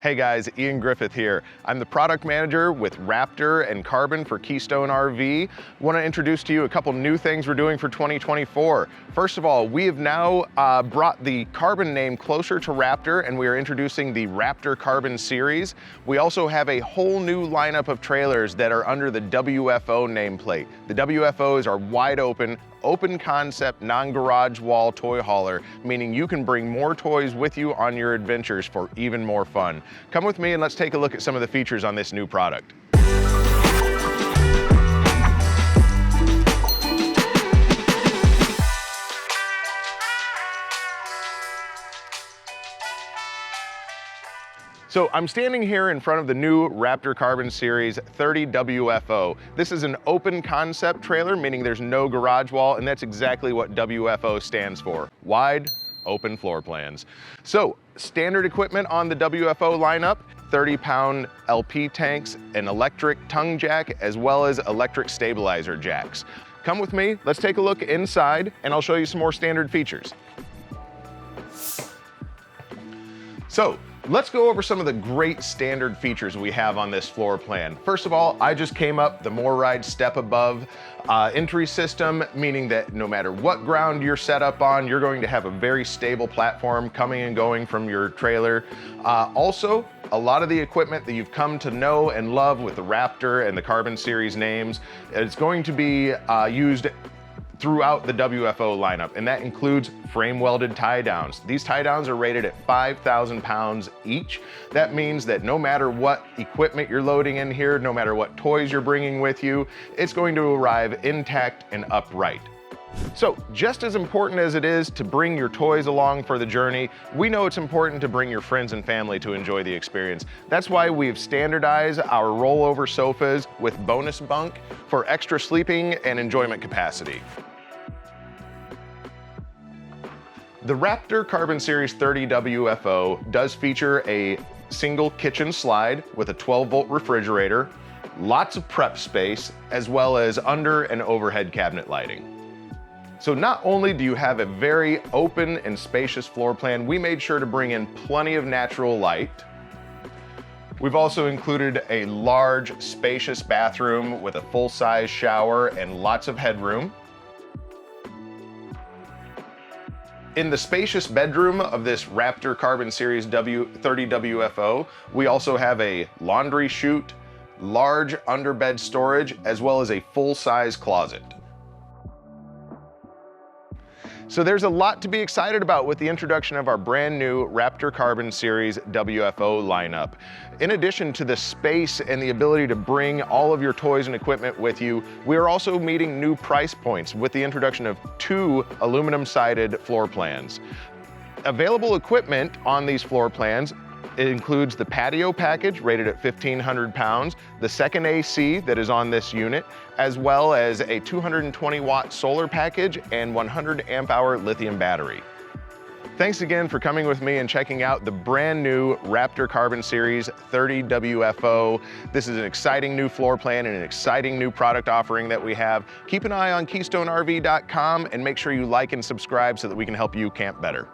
Hey guys, Ian Griffith here. I'm the product manager with Raptor and Carbon for Keystone RV. Want to introduce to you a couple new things we're doing for 2024. First of all, we have now brought the Carbon name closer to Raptor, and we are introducing the Raptor Carbon Series. We also have a whole new lineup of trailers that are under the WFO nameplate. The WFOs are wide open concept, non-garage wall toy hauler, meaning you can bring more toys with you on your adventures for even more fun. Come with me and let's take a look at some of the features on this new product. So I'm standing here in front of the new Raptor Carbon Series 30 WFO. This is an open concept trailer, meaning there's no garage wall, and that's exactly what WFO stands for. Wide, open floor plans. So standard equipment on the WFO lineup, 30-pound LP tanks, an electric tongue jack, as well as electric stabilizer jacks. Come with me, let's take a look inside, and I'll show you some more standard features. So, let's go over some of the great standard features we have on this floor plan. First of all, I just came up the More Ride Step Above entry system, meaning that no matter what ground you're set up on, you're going to have a very stable platform coming and going from your trailer. Also, a lot of the equipment that you've come to know and love with the Raptor and the Carbon Series names, it's going to be used throughout the WFO lineup, and that includes frame welded tie downs. These tie downs are rated at 5,000 pounds each. That means that no matter what equipment you're loading in here, no matter what toys you're bringing with you, it's going to arrive intact and upright. So just as important as it is to bring your toys along for the journey, we know it's important to bring your friends and family to enjoy the experience. That's why we've standardized our rollover sofas with bonus bunk for extra sleeping and enjoyment capacity. The Raptor Carbon Series 30 WFO does feature a single kitchen slide with a 12-volt refrigerator, lots of prep space, as well as under and overhead cabinet lighting. So not only do you have a very open and spacious floor plan, we made sure to bring in plenty of natural light. We've also included a large, spacious bathroom with a full-size shower and lots of headroom. In the spacious bedroom of this Raptor Carbon Series 30 WFO, we also have a laundry chute, large underbed storage, as well as a full-size closet. So there's a lot to be excited about with the introduction of our brand new Raptor Carbon Series WFO lineup. In addition to the space and the ability to bring all of your toys and equipment with you, we are also meeting new price points with the introduction of 2 aluminum-sided floor plans. Available equipment on these floor plans, it includes the patio package rated at 1,500 pounds, the second AC that is on this unit, as well as a 220-watt solar package and 100 amp hour lithium battery. Thanks again for coming with me and checking out the brand new Raptor Carbon Series 30 WFO. This is an exciting new floor plan and an exciting new product offering that we have. Keep an eye on KeystoneRV.com and make sure you like and subscribe so that we can help you camp better.